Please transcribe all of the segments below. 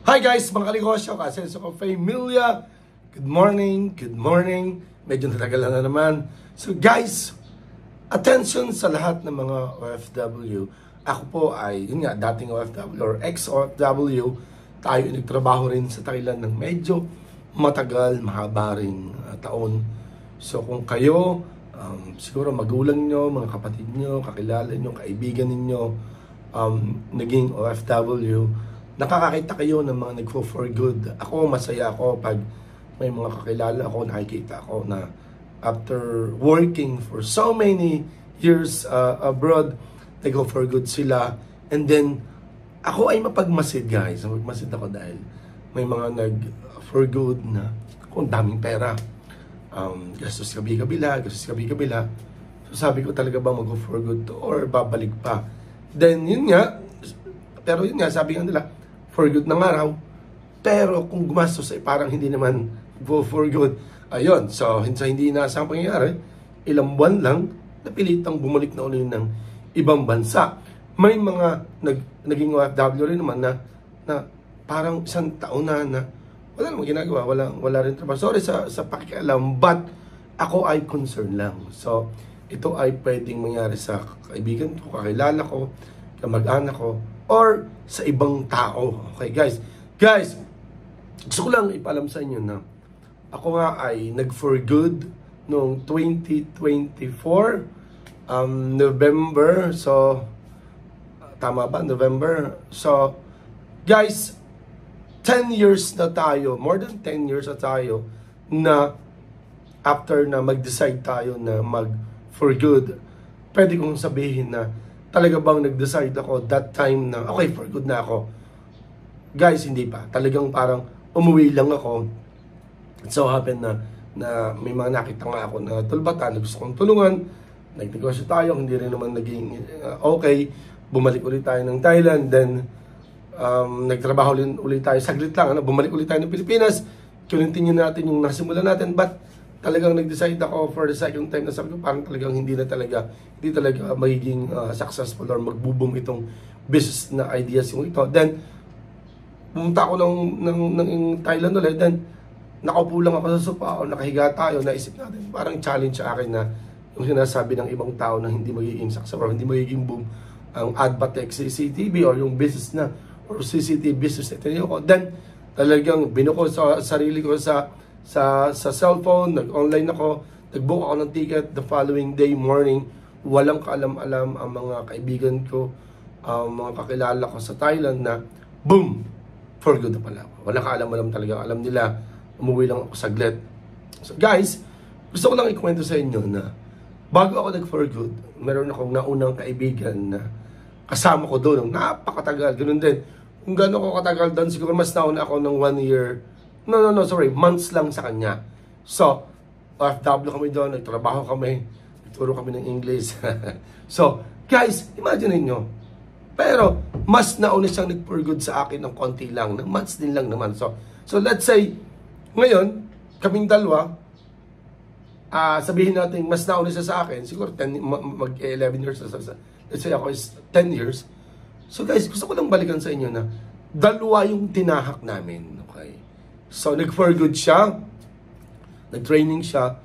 Hi guys, mga kaligosyo, kasenso ko Familia. Good morning, good morning. Medyo natagalan na naman. So guys, attention sa lahat ng mga OFW. Ako po ay, yun nga, dating OFW or ex-OFW. Tayo nagtrabaho rin sa Thailand ng medyo matagal, mahaba rin taon. So kung kayo, siguro magulang nyo, mga kapatid nyo, kakilala nyo, kaibigan ninyo, naging OFW, nakakakita kayo ng mga nagfo-for good. Ako, masaya ako pag may mga kakilala ako, nakikita ako na after working for so many years abroad, nag-go for good sila. And then, ako ay mapagmasid guys. Mapagmasid ako dahil may mga nag-for good na kung daming pera. Gastos kabi-kabila, So sabi ko talaga ba mag-go for good to or babalik pa? Then, yun nga, pero yun nga, sabi nga nila, for good ng araw, pero kung gumastos ay parang hindi naman go for good. Ayun, so hindi inaasang pangyayari, ilang buwan lang, napilitang bumalik na ulit ng ibang bansa. May mga naging OFW rin naman na parang isang taon na wala namang ginagawa, wala rin trabaho. Sorry sa pakialam, but ako ay concerned lang. So, ito ay pwedeng mangyari sa kaibigan ko, kakilala ko, kamag-anak ko, or sa ibang tao. Okay, guys. Guys, gusto ko lang ipaalam sa inyo na ako nga ay nag-for good noong 2024, November. So, tama ba? November. So, guys, 10 years na tayo, more than 10 years na tayo, na after na mag-decide tayo na mag-for good, pwede kong sabihin na talaga bang nag-decide ako that time na okay, for good na ako? Guys, hindi pa. Talagang parang umuwi lang ako. It so happened na may mga nakita nga ako na tulbatan na gusto kong tulungan. Nagnegosyo tayo, hindi rin naman naging okay. Bumalik ulit tayo ng Thailand. Then, nagtrabaho ulit tayo. Saglit lang, bumalik ulit tayo ng Pilipinas. Continue natin yung nasimula natin. But, talagang nag-decide ako for the second time na sabi ko parang talagang hindi talaga magiging successful or magbo-boom itong business na ideas yung ito. Then, pumunta ako ng Thailand ulit. Then, nakaupo lang ako sa sofa o nakahiga tayo. Naisip natin, parang challenge sa akin na yung sinasabi ng ibang tao na hindi magiging successful or hindi magiging boom ang Advatech CCTV or yung business na or CCTV business na tinayo ko. Then, talagang binuko sa sarili ko sa cellphone, nag-online ako, nag-book ako ng ticket the following day morning. Walang kaalam-alam ang mga kaibigan ko, mga kakilala ko sa Thailand na boom! For good na pala ako. Walang kaalam-alam talaga. Alam nila, umuwi lang ako saglit. So guys, gusto ko lang ikwento sa inyo na bago ako nag-for good, meron akong naunang kaibigan na kasama ko doon. Napakatagal. Ganun din. Kung gano'n ko katagal doon, siguro mas nauna ako ng 1 year. Sorry, months lang sa kanya. So, OFW kami doon, nagtrabaho kami, nagturo kami ng English. So, guys, imagine niyo. Pero, mas nauna siyang nag-for good sa akin ng konti lang, ng months din lang naman. So let's say, ngayon, kaming dalawa, sabihin natin, mas nauna siya sa akin, siguro 11 years, let's say ako is 10 years. So guys, gusto ko lang balikan sa inyo na dalawa yung tinahak namin, okay? So, nag-for good siya, nag-training siya,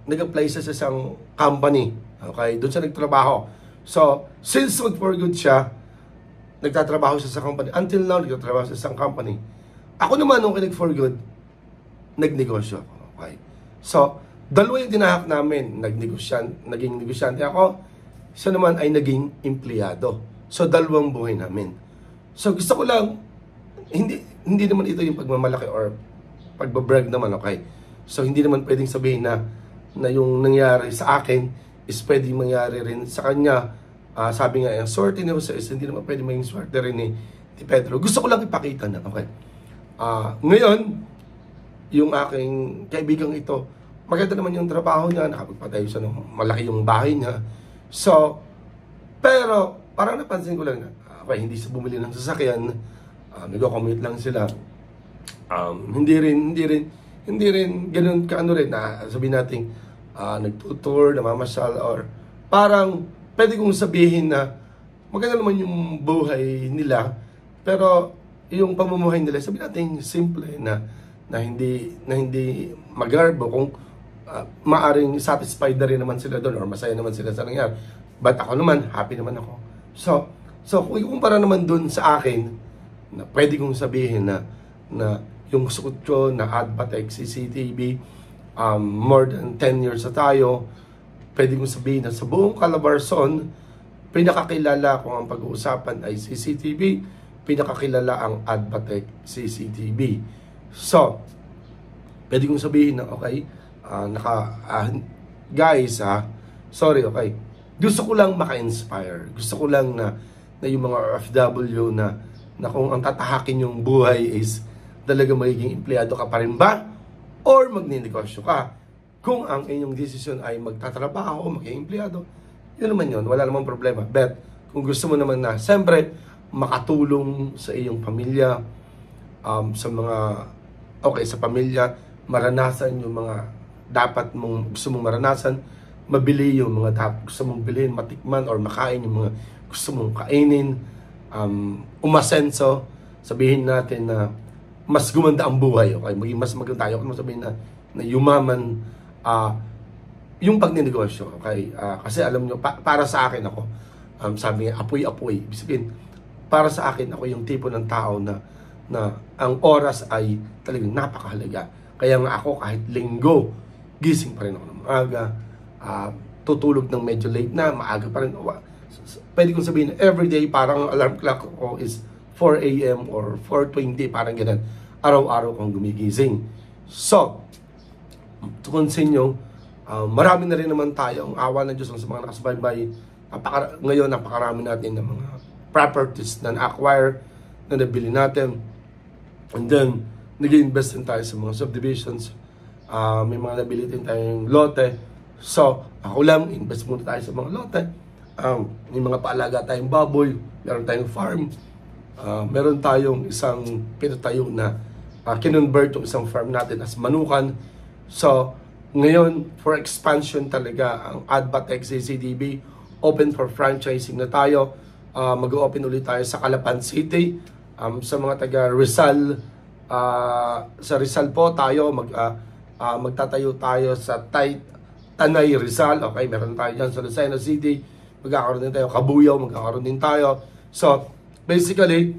nag-apply siya sa isang company, okay? Doon siya nagtrabaho. So, since mag-for good siya, nagtatrabaho siya sa company. Until now, nagtatrabaho siya sa isang company. Ako naman, nung nag-for good, nagnegosyo ako, okay? So, dalawa yung tinahak namin, naging negosyante ako, isa naman ay naging empleyado. So, dalawang buhay namin. So, gusto ko lang, hindi naman ito yung pagmamalaki or pagbabrag naman, okay? So, hindi naman pwedeng sabihin na yung nangyari sa akin is pwedeng mangyari rin sa kanya. Sabi nga, yung swerte ni Jose is hindi naman pwedeng maging swerte rin ni Pedro. Gusto ko lang ipakita na, okay? Ngayon, yung aking kaibigang ito, maganda naman yung trabaho niya, nakapagpatayo siya ng malaki yung bahay niya. So, pero, parang napansin ko lang na, okay, hindi siya bumili ng sasakyan, nag-commute lang sila. Hindi rin ganoon kaano rin na sabihin natin nagtutour, namamasyal or parang pwede kong sabihin na maganda naman yung buhay nila pero yung pamumuhay nila, sabihin natin simple na hindi magarbo, kung maaring satisfied na rin naman sila doon or masaya naman sila sa nangyari. But ako naman, happy naman ako. So kung ikumpara naman doon sa akin, na pwede kong sabihin na yung suot ko na Advatec CCTV, more than 10 years na tayo, pwede kong sabihin na sa buong Calabarzon, pinakakilala kung ang pag-uusapan ay CCTV, pinakakilala ang Advatec CCTV. So, pwede kong sabihin na okay, guys sorry, okay, gusto ko lang maka-inspire, gusto ko lang na yung mga OFW na kung ang tatahakin yung buhay is talaga magiging empleyado ka pa rin ba or magninegosyo ka. Kung ang inyong desisyon ay magtatrabaho o maging empleyado, yun naman yun, wala namang problema. But kung gusto mo naman na siyempre makatulong sa iyong pamilya, sa mga sa pamilya, maranasan yung mga dapat mong gusto mong maranasan, mabili yung mga dapat gusto mong bilhin, matikman or makain yung mga gusto mong kainin, umasenso, sabihin natin na mas gumanda ang buhay, okay? Maging mas maganda tayo, kung sabihin na yumaman yung pagninegosyo, okay? Kasi alam nyo, para sa akin ako, sabi nga, apoy-apoy. Ibig sabihin, para sa akin, ako yung tipo ng tao na ang oras ay talagang napakahalaga. Kaya nga ako, kahit linggo, gising pa rin ako ng maaga, tutulog ng medyo late na, maaga pa rin. Pwede kong sabihin na everyday, parang alarm clock ko is 4 a.m. or 4:20, parang ganun. Araw-araw kong gumigising. So, to continue, marami na rin naman tayo, ang awa ng Diyos sa mga nakasubaybay. Ngayon, napakarami natin ng mga properties na na-acquire, na nabili natin. And then, nag-invest din tayo sa mga subdivisions. May mga nabili din tayong lote. So, ako lang, invest muna tayo sa mga lote. May mga paalaga tayong baboy, meron tayong farm. Meron tayong isang pinatayo na kinonvert yung isang farm natin as manukan. So, ngayon, for expansion talaga, ang Advatec CCTV, open for franchising na tayo. Mag-open ulit tayo sa Calapan City. Sa mga taga Rizal, sa Rizal po tayo, magtatayo tayo sa Tanay Rizal. Okay, meron tayo dyan sa Lucena City. Magkakaroon din tayo, Kabuyaw, magkakaroon din tayo. So, basically,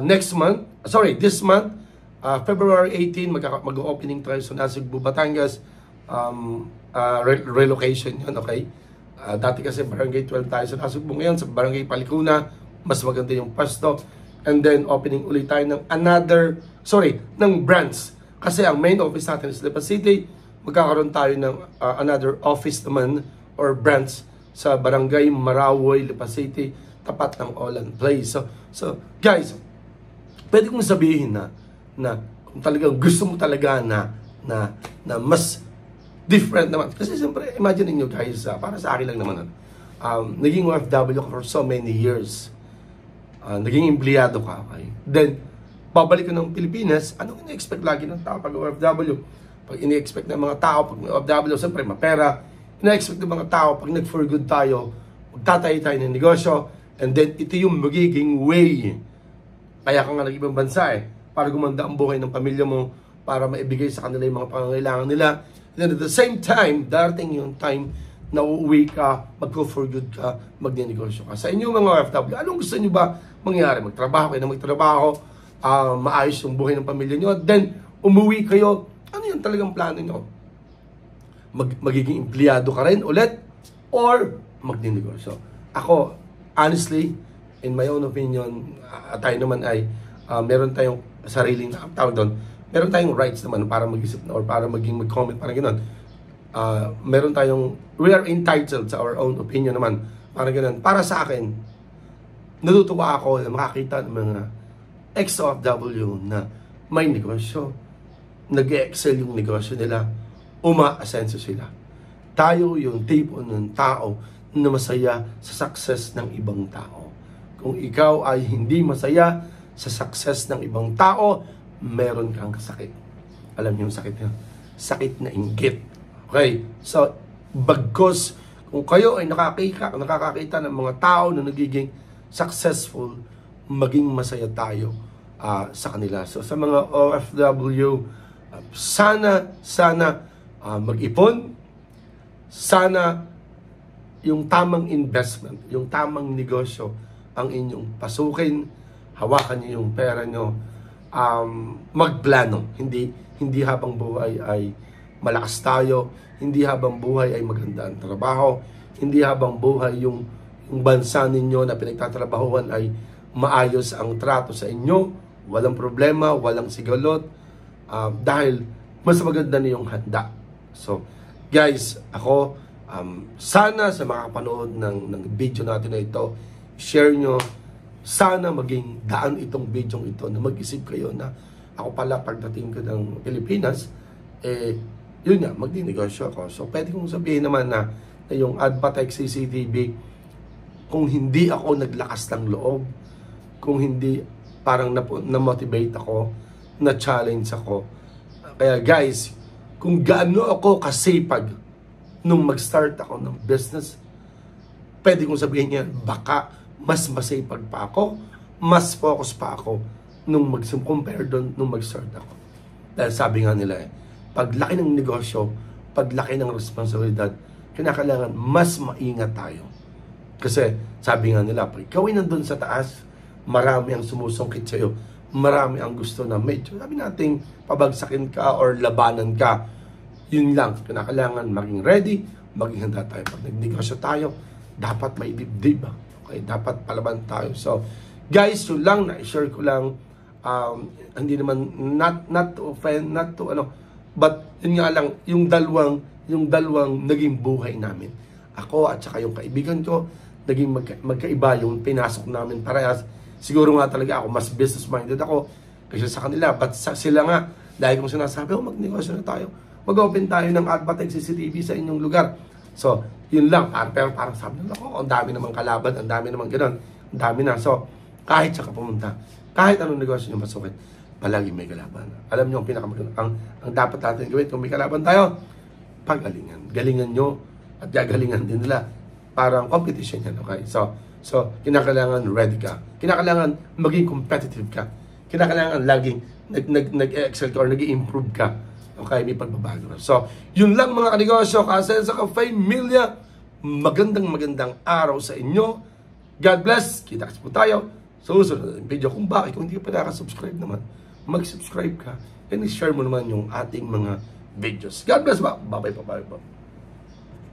this month, February 18, mag-opening tayo sa Nasugbu, Batangas. Relocation yun, okay? Dati kasi Barangay 12 tayo sa Nasugbu. Ngayon, sa Barangay Palicuna, mas maganda yung pasto. And then, opening ulit tayo ng ng branch. Kasi ang main office natin is Lipa City. Magkakaroon tayo ng another office naman or branch sa Barangay Marawoy, Lipa City, tapat ng Olan Place. So guys, pwede kong sabihin na kung talagang gusto mo talaga na mas different naman. Kasi siyempre, imagine niyo guys, para sa akin lang naman, naging OFW ka for so many years. Naging empleyado ka, okay? Then, babalik ko ng Pilipinas, anong ini-expect lagi ng tao pag OFW? Pag ini-expect ng mga tao, pag OFW, siyempre, mapera. Ina-expect ng mga tao, pag nag-for good tayo, magtatayo tayo ng negosyo, and then ito yung magiging way. Kaya ka nga nag-ibang bansa para gumanda ang buhay ng pamilya mo, para maibigay sa kanila yung mga pangangailangan nila. And then at the same time, darating yung time na uuwi ka, mag-for good ka, magnenegosyo ka. Sa inyo mga OFW, anong gusto nyo ba mangyari? Magtrabaho kayo na magtrabaho, maayos yung buhay ng pamilya nyo, then umuwi kayo. Ano yung talagang plano nyo? Magiging empleyado ka rin ulit or magnenegosyo? Ako, honestly, in my own opinion, tayo naman ay meron tayong sariling tawag doon, meron tayong rights naman para mag-isip na or para mag-comment, parang gano'n. We are entitled sa our own opinion naman, parang gano'n. Para sa akin, natutuwa ako na makakita ng mga ex-OFW na may negosyo, nag-excel yung negosyo nila, uma-asenso sila. Tayo yung tipo ng tao na masaya sa success ng ibang tao. Kung ikaw ay hindi masaya sa success ng ibang tao, meron kang sakit. Alam niyo yung sakit niya? Sakit na inggit. Okay? So, bagkos, kung kayo ay nakakakita ng mga tao na nagiging successful, maging masaya tayo. sa kanila. So sa mga OFW, sana mag-ipon, sana yung tamang investment, yung tamang negosyo ang inyong pasukin, hawakan niyo yung pera niyo, magplano, hindi habang buhay ay malakas tayo, hindi habang buhay ay maganda ang trabaho, hindi habang buhay yung bansa ninyo na pinagtatrabahuhan ay maayos ang trato sa inyo, walang problema, walang sigalot, dahil mas maganda na yung handa. So, guys, ako, sana sa mga kapanood ng video natin na ito, share nyo, sana maging daan itong video ito na mag-isip kayo na ako pala pagdating ko ng Pilipinas, yun nga, magdinegosyo ako. So, pwede kong sabihin naman na yung Advatech CCTV, kung hindi ako naglakas ng loob, kung hindi parang na-motivate ako, na-challenge ako. Kaya guys, kung gaano ako kasipag nung mag-start ako ng business, pwede kong sabihin niya, baka mas masipag pa ako, mas focus pa ako nung compare doon nung mag-start ako. Dahil sabi nga nila paglaki ng negosyo, paglaki ng responsibilidad, kinakailangan mas maingat tayo. Kasi sabi nga nila, pag ikaw ay nandun sa taas, marami ang sumusungkit sa'yo, marami ang gusto na medyo, sabi natin, pabagsakin ka or labanan ka. Yun lang, kinakailangan maging ready, maging handa tayo. Pag nagnegosyo tayo, dapat may dibdib. Okay, dapat palaban tayo. So, guys, yun lang, na-share ko lang, hindi naman, not to offend, not to but yun nga lang, yung dalawang naging buhay namin. Ako at saka yung kaibigan ko, naging magkaiba yung pinasok namin parehas. Siguro nga talaga ako, mas business-minded ako kasi sa kanila. But sila nga, dahil kong sinasabi, magnegosyo na tayo. Mag-open tayo ng Advatech CCTV sa inyong lugar. So, yun lang. Pero parang sabi nila, ang dami namang kalaban, ang dami namang gano'n, ang dami na. So, kahit siya ka pumunta, kahit anong negosyo nyo masukin, palagi may kalaban. Alam nyo, ang dapat natin gawin, kung may kalaban tayo, pagalingan. Galingan nyo at gagalingan din nila. Parang competition yan, okay? So, kinakailangan ready ka. Kinakailangan maging competitive ka. Kinakailangan laging nag-excel ka or nag-improve ka. Okay, may pagbabago. So, yun lang mga kanegosyo, Kasenso Ka-Familia. Magandang araw sa inyo. God bless. Kita-kits po tayo sa susunod na video. Kung bakit, kung hindi ka pa nakasubscribe naman, mag-subscribe ka and share mo naman yung ating mga videos. God bless ba? Bye-bye.